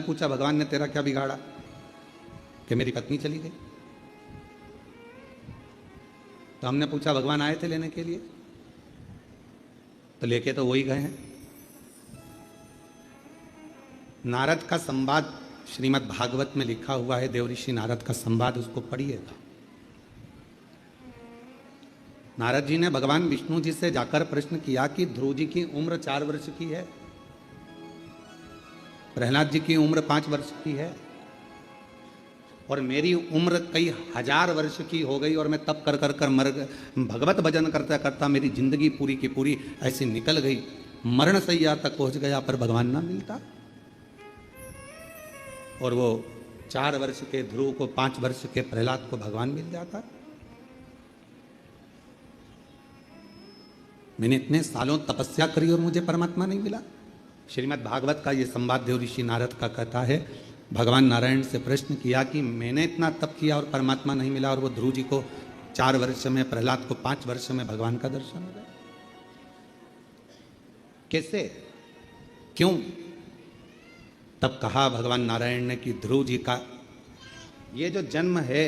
पूछा भगवान ने तेरा क्या बिगाड़ा कि मेरी पत्नी चली गई। तो हमने पूछा भगवान आए थे लेने के लिए, तो लेके तो वही गए हैं। नारद का संवाद श्रीमद् भागवत में लिखा हुआ है, देवऋषि नारद का संवाद, उसको पढ़िएगा। नारद जी ने भगवान विष्णु जी से जाकर प्रश्न किया कि ध्रुव जी की उम्र 4 वर्ष की है, प्रहलाद जी की उम्र 5 वर्ष की है, और मेरी उम्र कई हजार वर्ष की हो गई और मैं तप कर कर कर मर भगवत भजन करता करता मेरी जिंदगी पूरी की पूरी ऐसी निकल गई, मरण सैया तक पहुंच गया पर भगवान ना मिलता। और वो 4 वर्ष के ध्रुव को 5 वर्ष के प्रहलाद को भगवान मिल जाता। मैंने इतने सालों तपस्या करी और मुझे परमात्मा नहीं मिला। श्रीमद् भागवत का ये संवाद देवऋषि नारद का कहता है, भगवान नारायण से प्रश्न किया कि मैंने इतना तप किया और परमात्मा नहीं मिला, और वो ध्रुव जी को 4 वर्ष में, प्रहलाद को 5 वर्ष में भगवान का दर्शन हो गया। कैसे, क्यों? तब कहा भगवान नारायण ने कि ध्रुव जी का ये जो जन्म है,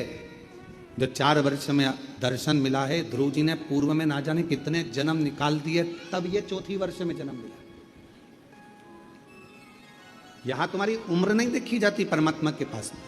जो 4 वर्ष में दर्शन मिला है, ध्रुव जी ने पूर्व में ना जाने कितने जन्म निकाल दिए, तब ये 4थी वर्ष में जन्म मिला। यहां तुम्हारी उम्र नहीं देखी जाती परमात्मा के पास में।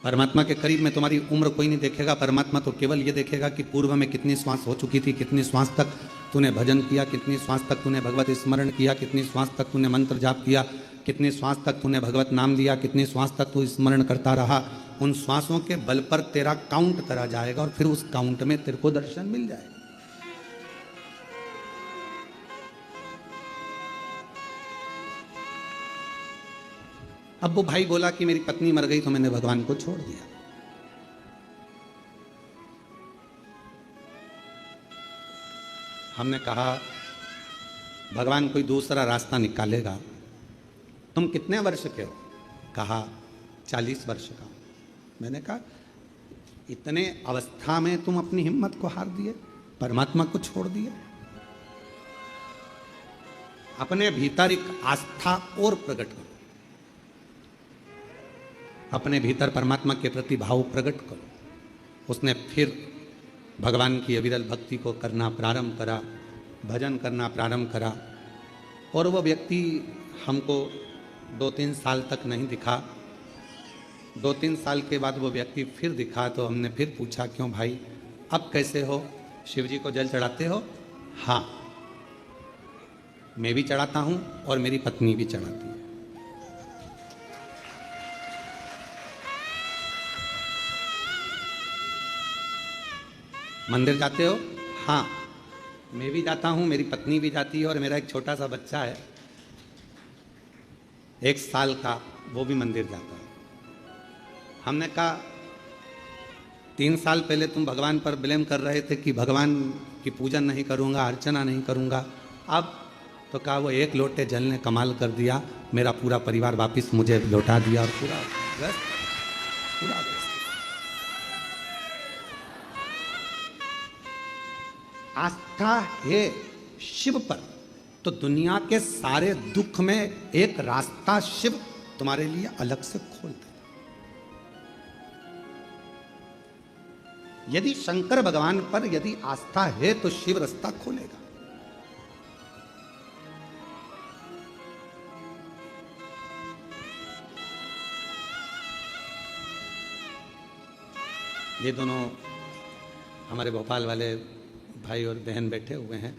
परमात्मा के करीब में तुम्हारी उम्र कोई नहीं देखेगा। परमात्मा तो केवल ये देखेगा कि पूर्व में कितनी श्वास हो चुकी थी, कितनी श्वास तक तूने भजन किया, कितनी श्वास तक तूने भगवत स्मरण किया, कितनी श्वास तक तूने मंत्र जाप किया, कितनी श्वास तक तूने भगवत नाम लिया, कितनी श्वास तक तू स्मरण करता रहा। उन श्वासों के बल पर तेरा काउंट करा जाएगा और फिर उस काउंट में तेरे को दर्शन मिल जाएगा। अब वो भाई बोला कि मेरी पत्नी मर गई तो मैंने भगवान को छोड़ दिया। हमने कहा भगवान कोई दूसरा रास्ता निकालेगा। तुम कितने वर्ष के हो? कहा 40 वर्ष का। मैंने कहा इतने अवस्था में तुम अपनी हिम्मत को हार दिए, परमात्मा को छोड़ दिए। अपने भीतर एक आस्था और प्रकट करो, अपने भीतर परमात्मा के प्रति भाव प्रकट करो। उसने फिर भगवान की अविरल भक्ति को करना प्रारंभ करा, भजन करना प्रारंभ करा, और वो व्यक्ति हमको 2-3 साल तक नहीं दिखा। 2-3 साल के बाद वो व्यक्ति फिर दिखा, तो हमने फिर पूछा क्यों भाई अब कैसे हो? शिव जी को जल चढ़ाते हो? हाँ, मैं भी चढ़ाता हूँ और मेरी पत्नी भी चढ़ाती है। मंदिर जाते हो? हाँ, मैं भी जाता हूँ, मेरी पत्नी भी जाती है, और मेरा एक छोटा सा बच्चा है 1 साल का, वो भी मंदिर जाता है। हमने कहा 3 साल पहले तुम भगवान पर ब्लेम कर रहे थे कि भगवान की पूजन नहीं करूँगा, अर्चना नहीं करूँगा, अब तो कहा वो 1 लोटे जल ने कमाल कर दिया, मेरा पूरा परिवार वापस मुझे लौटा दिया और पूरा पूरा। आस्था है शिव पर तो दुनिया के सारे दुख में एक रास्ता शिव तुम्हारे लिए अलग से खोल दे। यदि शंकर भगवान पर यदि आस्था है तो शिव रास्ता खोलेगा। ये दोनों हमारे भोपाल वाले भाई और बहन बैठे हुए हैं,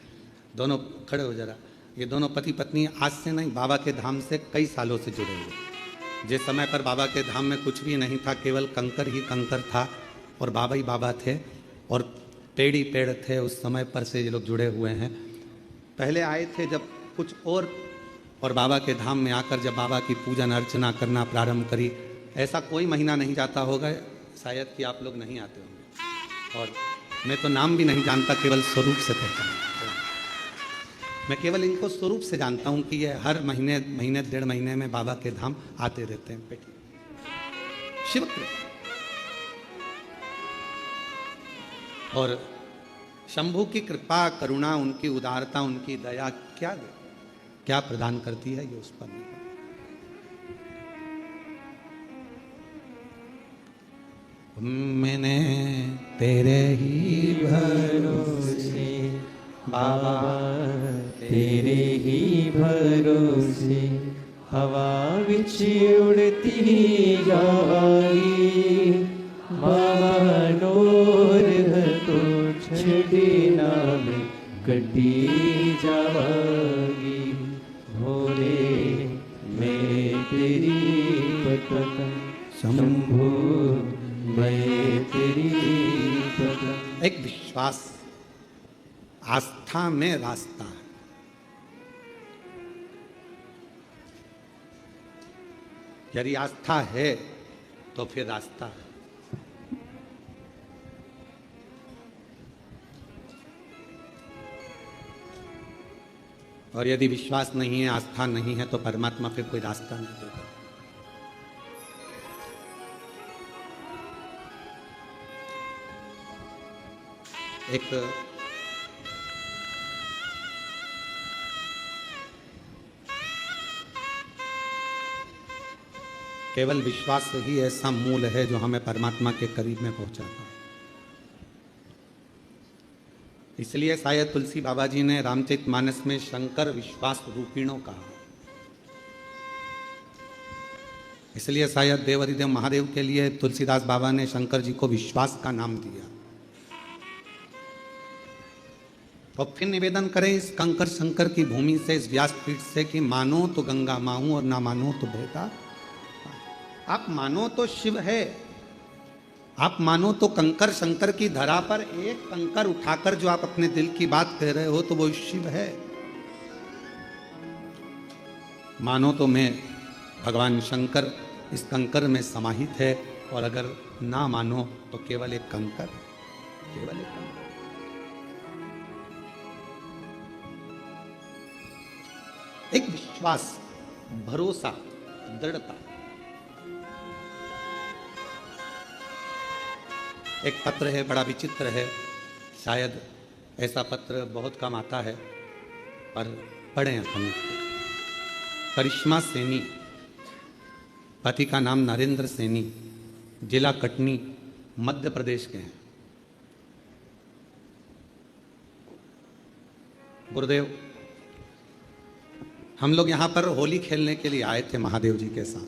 दोनों खड़े हो जरा। ये दोनों पति पत्नी आज से नहीं, बाबा के धाम से कई सालों से जुड़े हुए। जिस समय पर बाबा के धाम में कुछ भी नहीं था, केवल कंकर ही कंकर था और बाबा ही बाबा थे और पेड़ ही पेड़ थे, उस समय पर से ये लोग जुड़े हुए हैं। पहले आए थे जब कुछ और बाबा के धाम में आकर जब बाबा की पूजन अर्चना करना प्रारंभ करी, ऐसा कोई महीना नहीं जाता होगा शायद कि आप लोग नहीं आते होंगे, और मैं तो नाम भी नहीं जानता, केवल स्वरूप से पहचानता। मैं केवल इनको स्वरूप से जानता हूं कि ये हर महीने 1.5 महीने में बाबा के धाम आते रहते हैं। बेटी शिव कृपा और शंभु की कृपा, करुणा, उनकी उदारता, उनकी दया क्या प्रदान करती है, ये उस पर नहीं। मैंने तेरे ही भरोसे बाबा, तेरे ही भरोसे हवा विच उड़ती जागी, बाबा नूर तो छड़ी नाम कटी जावागी। भोले मैं तेरी पतंग, शंभू मैं तेरी पतंग। एक विश्वास, आस्था में रास्ता है। यदि आस्था है तो फिर रास्ता है। और यदि विश्वास नहीं है, आस्था नहीं है, तो परमात्मा फिर कोई रास्ता नहीं देगा। एक केवल विश्वास ही ऐसा मूल है जो हमें परमात्मा के करीब में पहुंचाता है। इसलिए शायद तुलसी बाबा जी ने रामचरितमानस में शंकर विश्वास रूपिणों कहा। इसलिए शायद देवरिदेव महादेव के लिए तुलसीदास बाबा ने शंकर जी को विश्वास का नाम दिया। तो फिर निवेदन करें इस कंकर शंकर की भूमि से, इस व्यासपीठ से, कि मानो तो गंगा माहू और ना मानो तो बेटा। आप मानो तो शिव है, आप मानो तो कंकर शंकर की धरा पर एक कंकर उठाकर जो आप अपने दिल की बात कह रहे हो तो वो शिव है। मानो तो मैं भगवान शंकर इस कंकर में समाहित है, और अगर ना मानो तो केवल एक कंकर, केवल एक कंकर। एक विश्वास, भरोसा, दृढ़ता। एक पत्र है, बड़ा विचित्र है, शायद ऐसा पत्र बहुत कम आता है, पर पढ़ें हम। करिश्मा सैनी, पति का नाम नरेंद्र सैनी, जिला कटनी, मध्य प्रदेश के हैं। गुरुदेव, हम लोग यहाँ पर होली खेलने के लिए आए थे महादेव जी के साथ,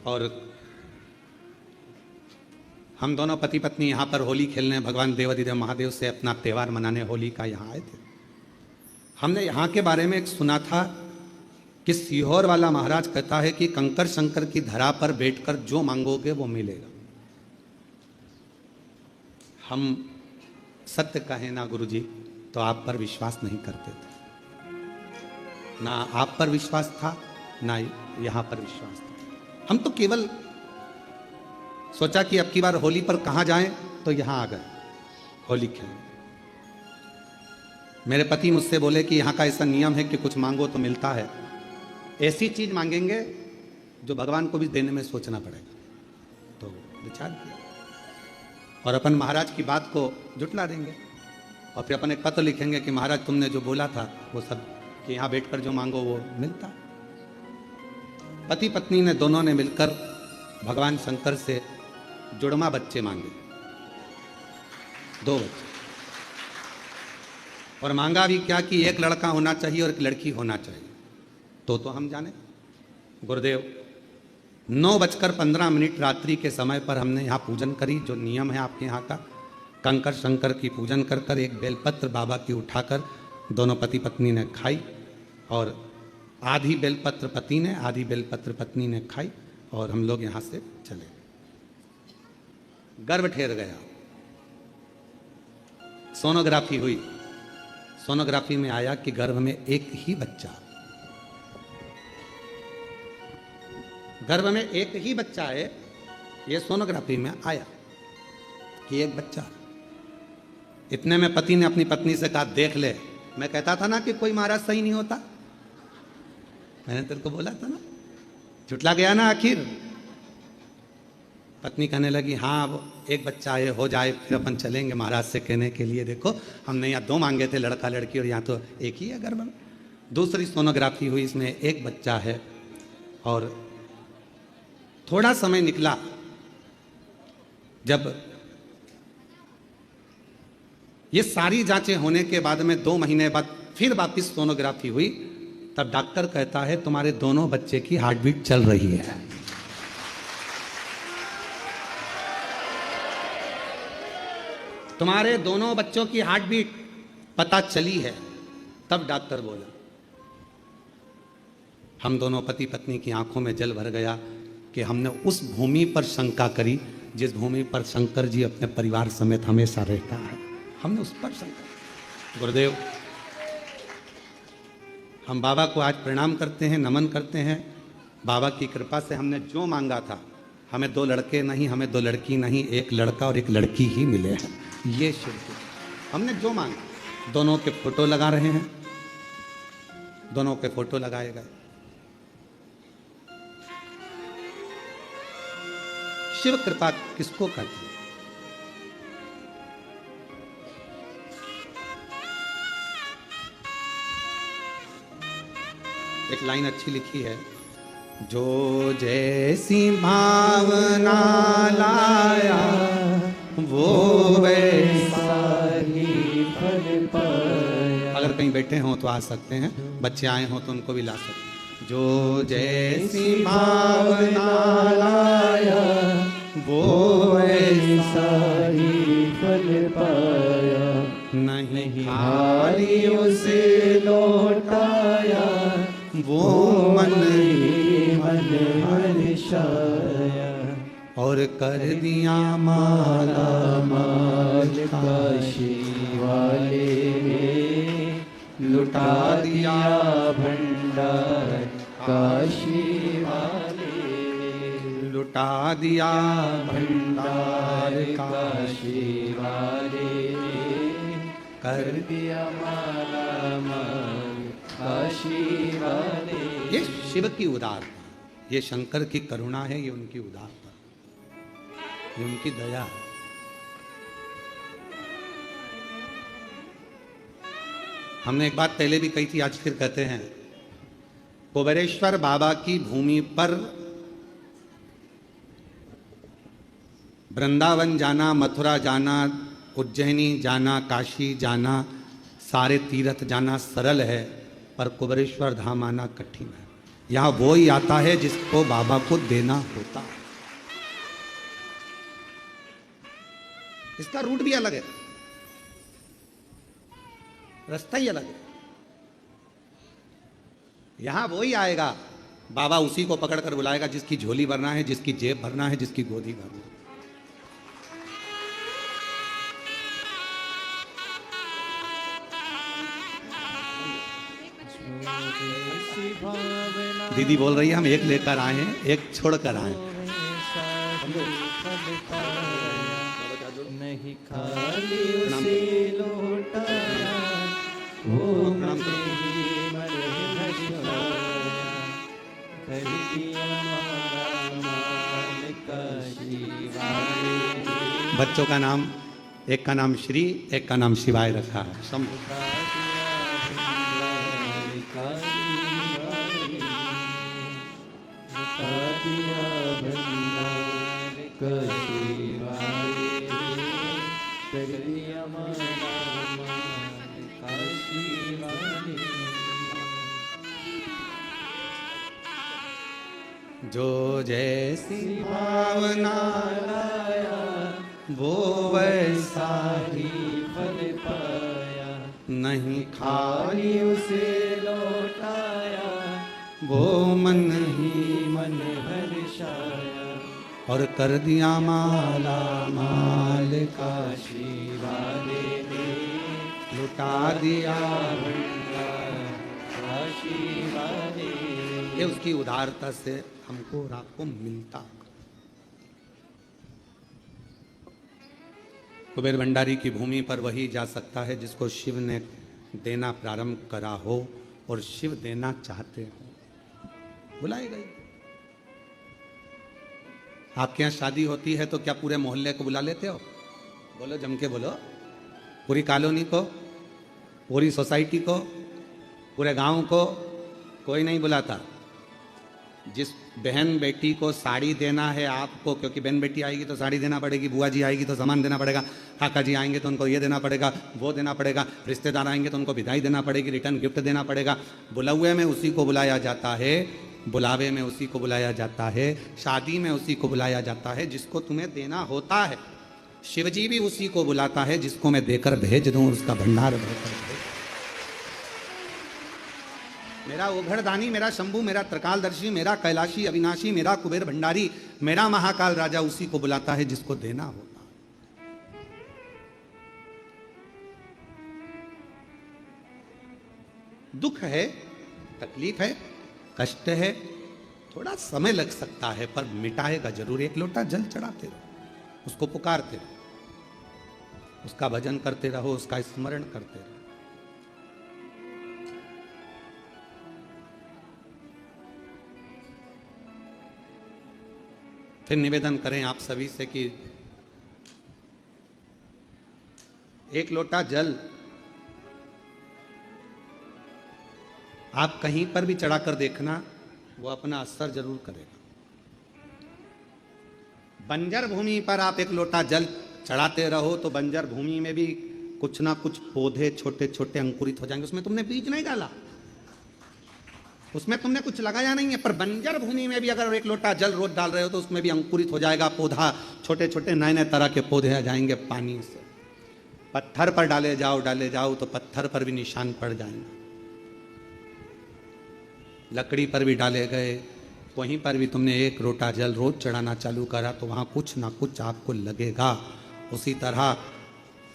और हम दोनों पति पत्नी यहाँ पर होली खेलने भगवान देवाधिदेव महादेव से अपना त्यौहार मनाने होली का यहाँ आए थे। हमने यहाँ के बारे में एक सुना था कि सीहोर वाला महाराज कहता है कि कंकर शंकर की धरा पर बैठकर जो मांगोगे वो मिलेगा। हम सत्य कहें ना गुरुजी तो आप पर विश्वास नहीं करते थे, ना आप पर विश्वास था ना यहाँ पर विश्वास था। हम तो केवल सोचा कि अब की बार होली पर कहाँ जाएं, तो यहाँ आ गए होली खेलने। मेरे पति मुझसे बोले कि यहाँ का ऐसा नियम है कि कुछ मांगो तो मिलता है, ऐसी चीज मांगेंगे जो भगवान को भी देने में सोचना पड़ेगा। तो विचार किया और अपन महाराज की बात को जुटला देंगे, और फिर अपन एक पत्र लिखेंगे कि महाराज तुमने जो बोला था वो सब, कि यहाँ बैठकर जो मांगो वो मिलता। पति पत्नी ने दोनों ने मिलकर भगवान शंकर से जुड़वा बच्चे मांगे, 2 बच्चे, और मांगा भी क्या कि एक लड़का होना चाहिए और एक लड़की होना चाहिए। तो हम जाने गुरुदेव 9:15 रात्रि के समय पर हमने यहाँ पूजन करी, जो नियम है आपके यहाँ का। कंकर शंकर की पूजन कर कर एक बेलपत्र बाबा की उठाकर दोनों पति पत्नी ने खाई, और आधी बेलपत्र पति ने, आधी बेलपत्र पत्नी ने खाई, और हम लोग यहाँ से चले। गर्भ ठहर गया, सोनोग्राफी हुई, सोनोग्राफी में आया कि गर्भ में एक ही बच्चा, गर्भ में एक ही बच्चा है। ये सोनोग्राफी में आया कि एक बच्चा। इतने में पति ने अपनी पत्नी से कहा देख ले, मैं कहता था ना कि कोई महाराज सही नहीं होता, मैंने तेरे को बोला था ना, झुटला गया ना आखिर। पत्नी कहने लगी हाँ वो एक बच्चा है, हो जाए फिर अपन चलेंगे महाराज से कहने के लिए, देखो हमने यहाँ 2 मांगे थे, लड़का लड़की, और यहाँ तो एक ही है गर्भ में। दूसरी सोनोग्राफी हुई, इसमें एक बच्चा है, और थोड़ा समय निकला जब ये सारी जांचें होने के बाद में 2 महीने बाद फिर वापस सोनोग्राफी हुई, तब डॉक्टर कहता है तुम्हारे दोनों बच्चे की हार्ट बीट चल रही है। तुम्हारे दोनों बच्चों की हार्ट बीट पता चली है। तब डॉक्टर बोला, हम दोनों पति पत्नी की आंखों में जल भर गया कि हमने उस भूमि पर शंका करी जिस भूमि पर शंकर जी अपने परिवार समेत हमेशा रहता है। हमने उस पर शंका। गुरुदेव, हम बाबा को आज प्रणाम करते हैं, नमन करते हैं। बाबा की कृपा से हमने जो मांगा था, हमें 2 लड़के नहीं, हमें 2 लड़की नहीं, 1 लड़का और 1 लड़की ही मिले हैं। ये शिव की हमने जो मांगा। दोनों के फोटो लगा रहे हैं, दोनों के फोटो लगाए गए। शिव कृपा किसको कहते हैं? एक लाइन अच्छी लिखी है, जो जैसी भावना लाया वो वैसा ही फल पाया। अगर कहीं बैठे हों तो आ सकते हैं, बच्चे आए हों तो उनको भी ला सकते हैं। जो जैसी भावना लाया वो वैसा ही फल पाया। नहीं खाली उसे लौटाया, वो मन ही मन हर्षाया। और कर दिया माला माल काशी वाले ने लुटा दिया भंडार काशी वाले ने। लुटा दिया भंडार काशी वाले ने कर दिया माला माल काशी वाले। ये शिव की उदारता, ये शंकर की करुणा है, ये उनकी उदारता, ये उनकी दया है। हमने एक बात पहले भी कही थी, आज फिर कहते हैं। कुबेरेश्वर बाबा की भूमि पर वृंदावन जाना, मथुरा जाना, उज्जैनी जाना, काशी जाना, सारे तीर्थ जाना सरल है, पर कुबेरेश्वर धाम आना कठिन है। यहाँ वो ही आता है जिसको बाबा को देना होता है। इसका रूट भी अलग है, रास्ता ही अलग है। यहां वो ही आएगा, बाबा उसी को पकड़कर बुलाएगा जिसकी झोली भरना है, जिसकी जेब भरना है, जिसकी गोदी भरना है। दीदी बोल रही है हम एक लेकर आए हैं, एक छोड़कर आए हैं। नहीं खाली उसे लौटाया, वो मन ही मन हर्षाया। कर दिया माला माल काशी वाले। बच्चों का नाम, एक का नाम श्री, एक का नाम शिवाय रखा है। शंभु। जो जैसी भावना लाया वो वैसा ही फल पाया। नहीं खाली उसे लौटाया, वो मन ही मन हर्षाया। और कर दिया माला माल काशी वाले ने लुटा दिया। काशी वाले ये उसकी उदारता से हमको और आपको मिलता। कुबेर भंडारी की भूमि पर वही जा सकता है जिसको शिव ने देना प्रारंभ करा हो और शिव देना चाहते हो। बुलाए गए। आपके यहाँ शादी होती है तो क्या पूरे मोहल्ले को बुला लेते हो? बोलो, जम के बोलो। पूरी कॉलोनी को, पूरी सोसाइटी को, पूरे गांव को कोई नहीं बुलाता। जिस बहन बेटी को साड़ी देना है आपको, क्योंकि बहन बेटी आएगी तो साड़ी देना पड़ेगी, बुआ जी आएगी तो सामान देना पड़ेगा, काका जी आएंगे तो उनको ये देना पड़ेगा, वो देना पड़ेगा, रिश्तेदार आएंगे तो उनको विदाई देना पड़ेगी, रिटर्न गिफ्ट देना पड़ेगा। बुलावे में उसी को बुलाया जाता है, बुलावे में उसी को बुलाया जाता है, शादी में उसी को बुलाया जाता है जिसको तुम्हें देना होता है। शिवजी भी उसी को बुलाता है जिसको मैं देकर भेज दूं, उसका भंडार भरकर भेज। मेरा ओघड़दानी, मेरा शंभू, मेरा त्रिकालदर्शी, मेरा कैलाशी अविनाशी, मेरा कुबेर भंडारी, मेरा महाकाल राजा उसी को बुलाता है जिसको देना होता है। दुख है, तकलीफ है, कष्ट है, थोड़ा समय लग सकता है पर मिटाएगा जरूर। एक लोटा जल चढ़ाते रहो, उसको पुकारते रहो, उसका भजन करते रहो, उसका स्मरण करते रहो। फिर निवेदन करें आप सभी से कि एक लोटा जल आप कहीं पर भी चढ़ाकर देखना, वो अपना असर जरूर करेगा। बंजर भूमि पर आप एक लोटा जल चढ़ाते रहो तो बंजर भूमि में भी कुछ ना कुछ पौधे छोटे छोटे अंकुरित हो जाएंगे। उसमें तुमने बीज नहीं डाला, उसमें तुमने कुछ लगाया नहीं है, पर बंजर भूमि में भी अगर एक लोटा जल रोज डाल रहे हो तो उसमें भी अंकुरित हो जाएगा पौधा, छोटे छोटे नए नए तरह के पौधे आ जाएंगे पानी से। पत्थर पर डाले जाओ तो पत्थर पर भी निशान पड़ जाएंगे, लकड़ी पर भी डाले गए, वहीं पर भी तुमने एक लोटा जल रोज चढ़ाना चालू करा तो वहां कुछ ना कुछ आपको लगेगा। उसी तरह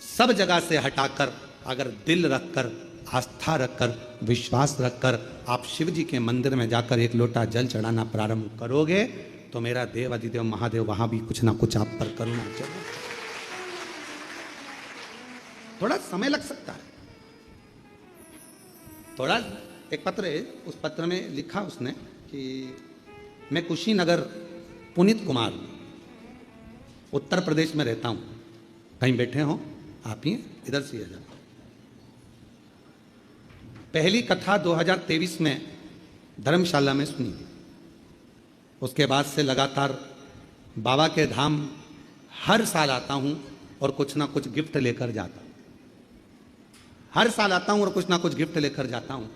सब जगह से हटाकर अगर दिल रखकर, आस्था रखकर, विश्वास रखकर आप शिव जी के मंदिर में जाकर एक लोटा जल चढ़ाना प्रारंभ करोगे तो मेरा देव अधिदेव महादेव वहां भी कुछ ना कुछ आप पर करुणा चलो। थोड़ा समय लग सकता है, थोड़ा। एक पत्र है, उस पत्र में लिखा उसने कि मैं कुशीनगर, पुनीत कुमार, उत्तर प्रदेश में रहता हूं। कहीं बैठे हो आप ही, इधर से आ जाओ। पहली कथा 2023 में धर्मशाला में सुनी, उसके बाद से लगातार बाबा के धाम हर साल आता हूं और कुछ ना कुछ गिफ्ट लेकर जाता हूं। हर साल आता हूं और कुछ ना कुछ गिफ्ट लेकर जाता हूं।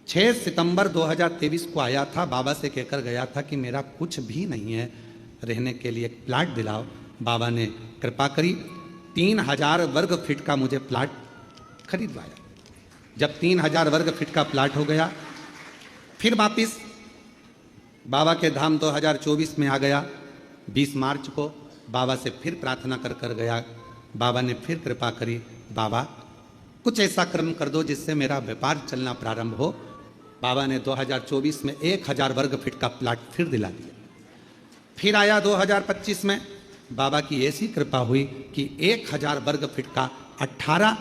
6 सितंबर 2023 को आया था, बाबा से कहकर गया था कि मेरा कुछ भी नहीं है, रहने के लिए एक प्लाट दिलाओ। बाबा ने कृपा करी, 3000 वर्ग फीट का मुझे प्लाट खरीदवाया। जब 3000 वर्ग फीट का प्लाट हो गया, फिर वापिस बाबा के धाम 2024 में आ गया। 20 मार्च को बाबा से फिर प्रार्थना कर कर गया। बाबा ने फिर कृपा करी, बाबा कुछ ऐसा कर्म कर दो जिससे मेरा व्यापार चलना प्रारंभ हो। बाबा ने 2024 में 1000 वर्ग फीट का प्लाट फिर दिला दिया। फिर आया 2025 में, बाबा की ऐसी कृपा हुई कि 1000 वर्ग फीट का 18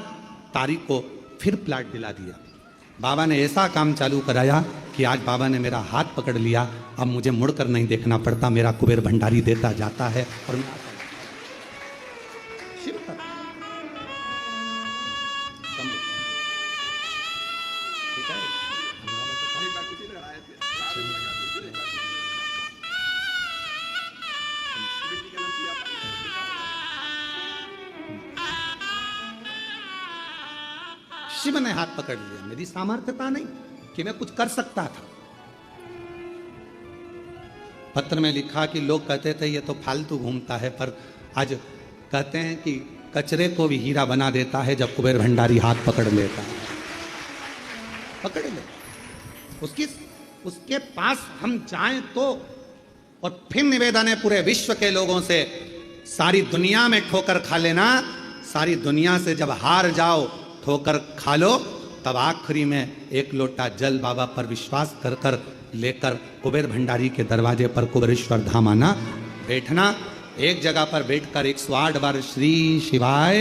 तारीख को फिर प्लाट दिला दिया। बाबा ने ऐसा काम चालू कराया कि आज बाबा ने मेरा हाथ पकड़ लिया, अब मुझे मुड़कर नहीं देखना पड़ता, मेरा कुबेर भंडारी देता जाता है और मैं शिव का शिव ने हाथ पकड़ लिया। मेरी सामर्थ्यता नहीं कि मैं कुछ कर सकता था। पत्र में लिखा कि लोग कहते थे ये तो फालतू घूमता है, पर आज कहते हैं कि कचरे को भी हीरा बना देता है जब कुबेर भंडारी हाथ पकड़ लेता है। पकड़ ले उसके पास हम जाएं तो। और फिर निवेदन है पूरे विश्व के लोगों से, सारी दुनिया में ठोकर खा लेना, सारी दुनिया से जब हार जाओ ठोकर खा लो, तब आखिरी में एक लोटा जल बाबा पर विश्वास कर कर लेकर कुबेर भंडारी के दरवाजे पर कुबेरेश्वर धाम आना, बैठना। एक जगह पर बैठकर 108 बार श्री शिवाय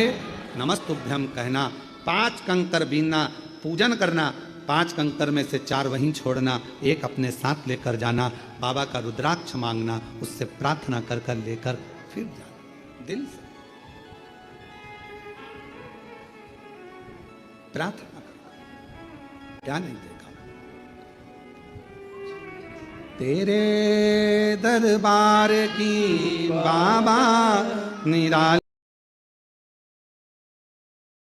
नमस्तुभ्यम कहना, 5 कंकर बीनना, पूजन करना, 5 कंकर में से 4 वहीं छोड़ना, एक अपने साथ लेकर जाना, बाबा का रुद्राक्ष मांगना, उससे प्रार्थना कर कर लेकर फिर जाना। दिल से प्रार्थना करो, क्या नहीं देखा। तेरे दरबार की बाबा निराली